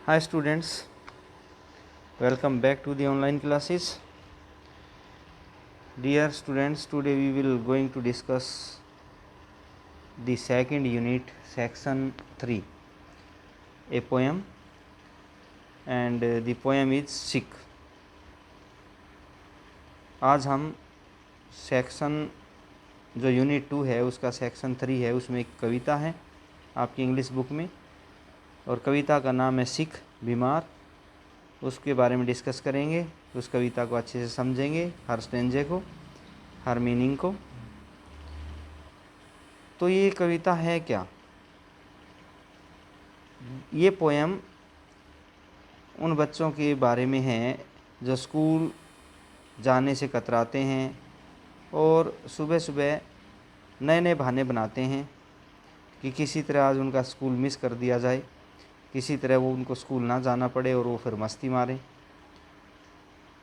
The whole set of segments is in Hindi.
Hi students, welcome back to the online classes. Dear students, today we will going to discuss the second unit, section 3, a poem, and the poem is Sikh. आज हम सेक्शन जो यूनिट 2 है उसका सेक्शन 3 है, उसमें एक कविता है आपकी इंग्लिश बुक में, और कविता का नाम है सिख बीमार। उसके बारे में डिस्कस करेंगे, उस कविता को अच्छे से समझेंगे, हर स्टेंजे को, हर मीनिंग को। तो ये कविता है क्या? ये पोएम उन बच्चों के बारे में है जो स्कूल जाने से कतराते हैं और सुबह सुबह नए नए बहाने बनाते हैं कि किसी तरह आज उनका स्कूल मिस कर दिया जाए, किसी तरह वो उनको स्कूल ना जाना पड़े और वो फिर मस्ती मारें।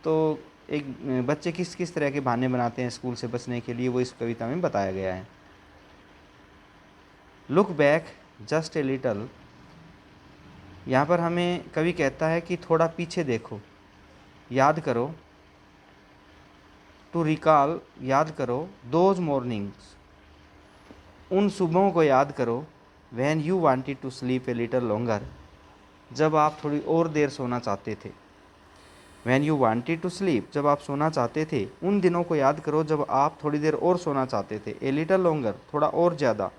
तो एक बच्चे किस किस तरह के बहाने बनाते हैं स्कूल से बचने के लिए, वो इस कविता में बताया गया है। Look back just a little, यहाँ पर हमें कवि कहता है कि थोड़ा पीछे देखो, याद करो, टू रिकॉल, याद करो, दोज मॉर्निंग्स, उन सुबहों को याद करो, when you wanted to sleep a little longer, जब आप थोड़ी और देर सोना चाहते थे। When you wanted to sleep, जब आप सोना चाहते थे, उन दिनों को याद करो जब आप थोड़ी देर और सोना चाहते थे। ए लिटल लॉन्गर, थोड़ा और ज़्यादा।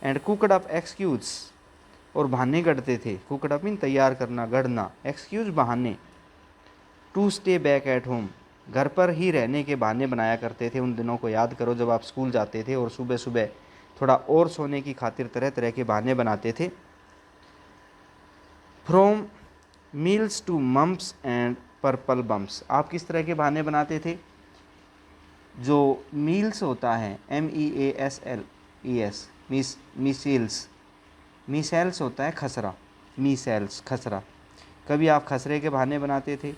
एंड कुकड अप एक्सक्यूज, और बहाने गढ़ते थे। कुकड अप मीन तैयार करना, गढ़ना, एक्सक्यूज बहाने। To stay back at home, घर पर ही रहने के बहाने बनाया करते थे। उन दिनों को याद करो जब आप स्कूल जाते थे और सुबह सुबह थोड़ा और सोने की खातिर तरह तरह के बहाने बनाते थे। From measles to mumps and purple bumps, आप किस तरह के बहाने बनाते थे? जो मील्स होता है, MEASLES, मीसेल्स, मीसेल्स होता है खसरा, मीसेल्स खसरा, कभी आप खसरे के बहाने बनाते थे।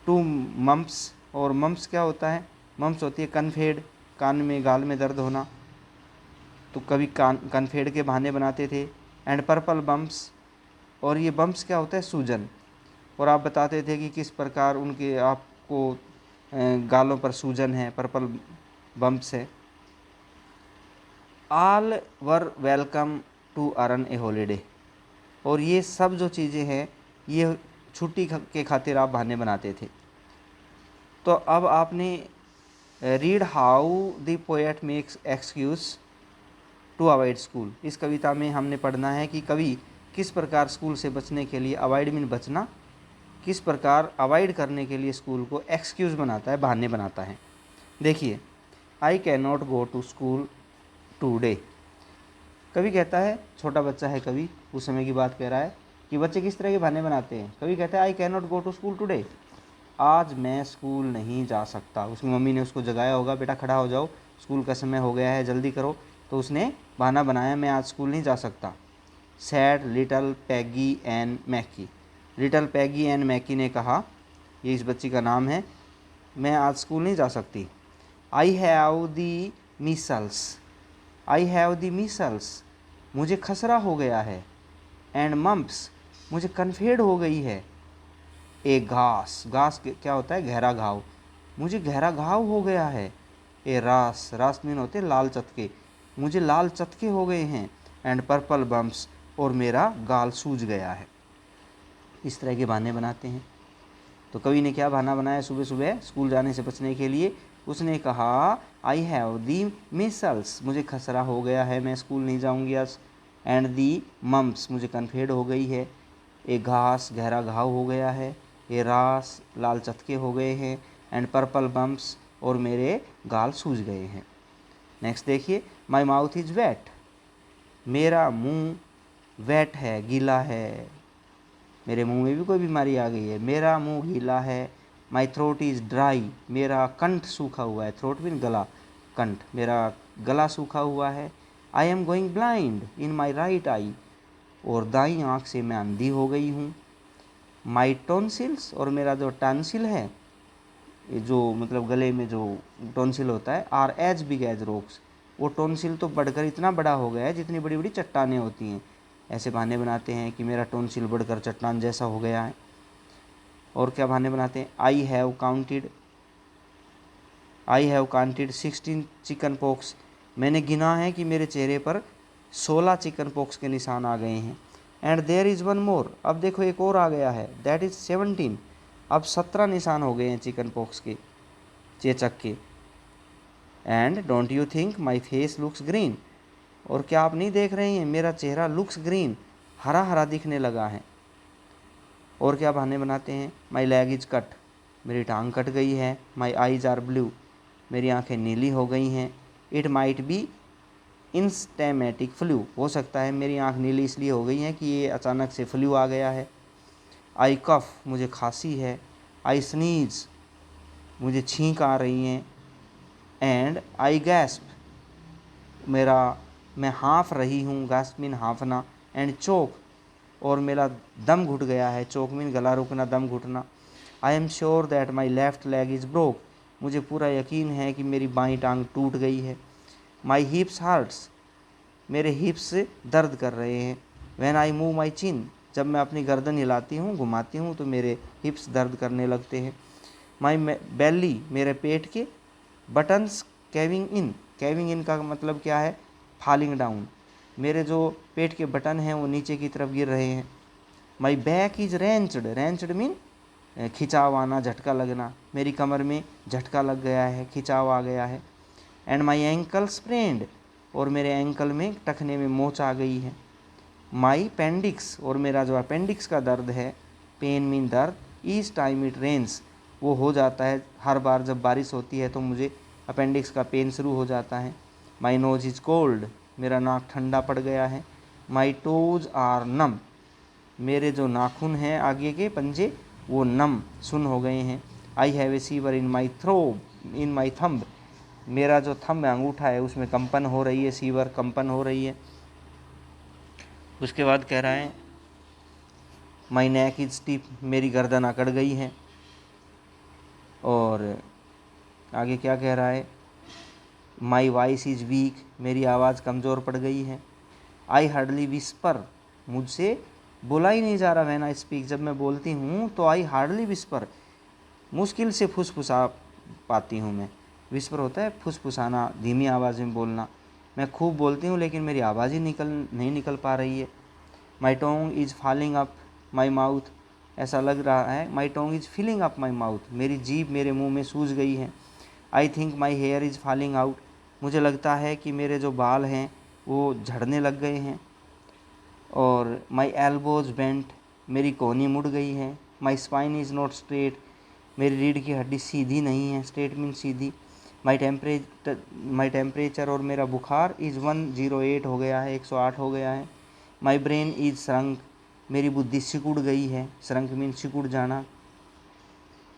टू मम्प्स, और मम्प्स क्या होता है? मम्प्स होती है कनफेड, कान में गाल में दर्द होना, तो कभी कनफेड के बहाने बनाते थे। एंड पर्पल बम्प्स, और ये बम्प्स क्या होता है? सूजन, और आप बताते थे कि किस प्रकार उनके आपको गालों पर सूजन है, पर्पल बम्प्स है। All were welcome to earn a holiday, और ये सब जो चीज़ें हैं ये छुट्टी के खातिर आप बहाने बनाते थे। तो अब आपने read how the poet makes excuse to avoid school, इस कविता में हमने पढ़ना है कि कवि किस प्रकार स्कूल से बचने के लिए, अवॉइड मीन बचना, किस प्रकार अवॉइड करने के लिए स्कूल को एक्सक्यूज़ बनाता है, बहाने बनाता है। देखिए, I can not go to school today, कवि कहता है, छोटा बच्चा है कवि, उस समय की बात कह रहा है कि बच्चे किस तरह के बहाने बनाते हैं। कवि कहता है I can not go to school today, आज मैं स्कूल नहीं जा सकता। उसकी मम्मी ने उसको जगाया होगा, बेटा खड़ा हो जाओ, स्कूल का समय हो गया है, जल्दी करो, तो उसने बहाना बनाया, मैं आज स्कूल नहीं जा सकता। Sad little Peggy and मैकी, little Peggy and मैकी ने कहा, ये इस बच्ची का नाम है, मैं आज स्कूल नहीं जा सकती। I have the Meselson, I have the Meselson, मुझे खसरा हो गया है। एंड मम्प्स, मुझे कन्फेड हो गई है। ए घास, घास क्या होता है? गहरा घाव, मुझे गहरा घाव हो गया है। ए रास, रास मीन होते लाल चटके, मुझे लाल चटके हो गए हैं। एंड पर्पल बम्प्स, और मेरा गाल सूज गया है। इस तरह के बहाने बनाते हैं। तो कवि ने क्या बहाना बनाया सुबह सुबह स्कूल जाने से बचने के लिए? उसने कहा आई हैव दी मिसल्स, मुझे खसरा हो गया है, मैं स्कूल नहीं जाऊंगी आज। एंड दी मम्प्स, मुझे कन्फेड हो गई है। ए घास, गहरा घाव हो गया है। ए रास, लाल चटके हो गए हैं। एंड पर्पल बम्प्स, और मेरे गाल सूज गए हैं। नेक्स्ट देखिए, माई माउथ इज वेट, मेरा मुंह वेट है, गीला है, मेरे मुंह में भी कोई बीमारी आ गई है, मेरा मुंह गीला है। माई थ्रोट इज़ ड्राई, मेरा कंठ सूखा हुआ है, थ्रोट मीन गला, कंठ, मेरा गला सूखा हुआ है। आई am going blind in my right I, और दाई आँख से मैं अंधी हो गई हूँ। माई टॉन्सिल्स, और मेरा जो टॉन्सिल है, ये जो मतलब गले में जो टॉन्सिल होता है, are as big as rocks, वो टॉन्सिल तो बढ़कर इतना बड़ा हो गया है जितनी बड़ी बड़ी चट्टानें होती हैं। ऐसे बहाने बनाते हैं कि मेरा टॉन्सिल बढ़कर चट्टान जैसा हो गया है। और क्या बहाने बनाते हैं, I have counted 16 chicken pox, मैंने गिना है कि मेरे चेहरे पर 16 चिकन पॉक्स के निशान आ गए हैं। And there is one more, अब देखो एक और आ गया है, दैट इज़ 17, अब 17 निशान हो गए हैं चिकन पॉक्स के, चेचक के। And don't you think my face looks green, और क्या आप नहीं देख रहे हैं मेरा चेहरा लुक्स ग्रीन, हरा हरा दिखने लगा है। और क्या बहाने बनाते हैं, माई लेग इज कट, मेरी टांग कट गई है। माई आईज आर ब्लू, मेरी आंखें नीली हो गई हैं। इट माइट बी इंस्टेमेटिक फ्लू, हो सकता है मेरी आंख नीली इसलिए हो गई है कि ये अचानक से फ्लू आ गया है। आई कफ, मुझे खांसी है। आई स्नीज, मुझे छींक आ रही हैं। एंड आई गैस्प, मैं हाँफ रही हूँ, गैस्प मीन हाँफना। एंड चोक, और मेरा दम घुट गया है, चोक मीन गला रुकना, दम घुटना। I am sure that my left leg is broke, मुझे पूरा यकीन है कि मेरी बाईं टांग टूट गई है। माई हिप्स हर्ट्स, मेरे हिप्स दर्द कर रहे हैं। व्हेन आई मूव माई चिन, जब मैं अपनी गर्दन हिलाती हूँ, घुमाती हूँ, तो मेरे हिप्स दर्द करने लगते हैं। माई बेली, मेरे पेट के बटन्स कैविंग इन का मतलब क्या है, फॉलिंग डाउन, मेरे जो पेट के बटन हैं वो नीचे की तरफ गिर रहे हैं। माई बैक इज रेंच्ड मीन खिंचाव आना, झटका लगना, मेरी कमर में झटका लग गया है, खिंचाव आ गया है। एंड माई एंकल स्प्रेंड, और मेरे एंकल में टखने में मोच आ गई है। माई पेंडिक्स, और मेरा जो अपेंडिक्स का दर्द है, पेन मीन दर्द, ईच टाइम इट रेन्स, वो हो जाता है हर बार जब बारिश होती है तो मुझे अपेंडिक्स का पेन शुरू हो जाता है। माई नोज इज़ कोल्ड, मेरा नाक ठंडा पड़ गया है। माई टोज आर नम, मेरे जो नाखून हैं आगे के पंजे वो नम सुन हो गए हैं। आई have A sewer in my thumb, मेरा जो थंब अंगूठा है उसमें कंपन हो रही है, सीवर कंपन हो रही है। उसके बाद कह रहा है माई नेक इज स्टिफ, मेरी गर्दन अकड़ गई है। और आगे क्या कह रहा है, माई वॉइस इज़ वीक, मेरी आवाज़ कमज़ोर पड़ गई है। आई हार्डली विस्पर, मुझसे बोला ही नहीं जा रहा। व्हेन आई स्पीक, जब मैं बोलती हूँ तो आई हार्डली विस्पर, मुश्किल से फुसफुसा पाती हूँ मैं। विस्पर होता है फुसफुसाना, धीमी आवाज़ में बोलना। मैं खूब बोलती हूँ लेकिन मेरी आवाज़ ही नहीं निकल पा रही है। My tongue is falling up my mouth, ऐसा लग रहा है my tongue is filling up my mouth, मेरी जीभ मेरे मुंह में सूज गई है। I think my hair is falling out, मुझे लगता है कि मेरे जो बाल हैं वो झड़ने लग गए हैं। और माई एल्बोज बेंट, मेरी कोहनी मुड़ गई है। My spine is not straight, मेरी रीढ़ की हड्डी सीधी नहीं है, स्ट्रेट मीन सीधी। माई टेम्परेचर, और मेरा बुखार इज़ 108 हो गया है, 108 हो गया है। माई ब्रेन इज़ श्रंक, मेरी बुद्धि सिकुड़ गई है, श्रंक मीन सिकुड़ जाना।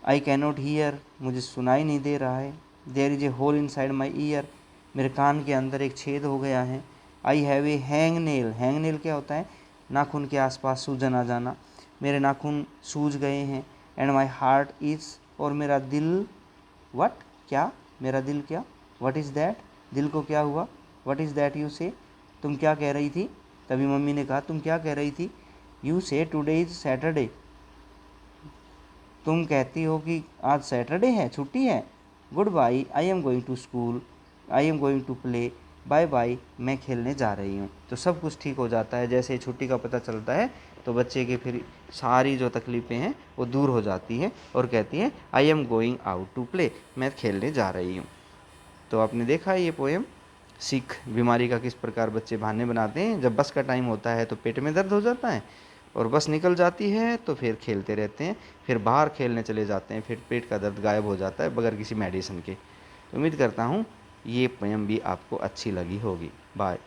आई कैनॉट हीयर, मुझे सुनाई नहीं दे रहा है। There is a hole inside my ear, मेरे कान के अंदर एक छेद हो गया है। I have a hangnail क्या होता है, नाखून के आसपास सूजन आ जाना, मेरे नाखून सूज गए हैं। एंड माई हार्ट इज़, और मेरा दिल, वट क्या, मेरा दिल क्या, वट इज़ दैट, दिल को क्या हुआ, वट इज़ दैट यू से, तुम क्या कह रही थी। तभी मम्मी ने कहा तुम क्या कह रही थी। यू से टुडे इज़ सैटरडे, तुम कहती हो कि आज सैटरडे है, छुट्टी है। Good bye, I am going to school, I am going to play, bye bye, मैं खेलने जा रही हूँ। तो सब कुछ ठीक हो जाता है, जैसे छुट्टी का पता चलता है तो बच्चे की फिर सारी जो तकलीफ़ें हैं वो दूर हो जाती हैं और कहती हैं I am going out to play, मैं खेलने जा रही हूँ। तो आपने देखा ये पोएम, सीख बीमारी का किस प्रकार बच्चे बहाने बनाते हैं। जब बस का टाइम होता है तो पेट में दर्द हो जाता है, और बस निकल जाती है तो फिर खेलते रहते हैं, फिर बाहर खेलने चले जाते हैं, फिर पेट का दर्द गायब हो जाता है बगैर किसी मेडिसिन के। उम्मीद करता हूँ ये पोएम भी आपको अच्छी लगी होगी। बाय।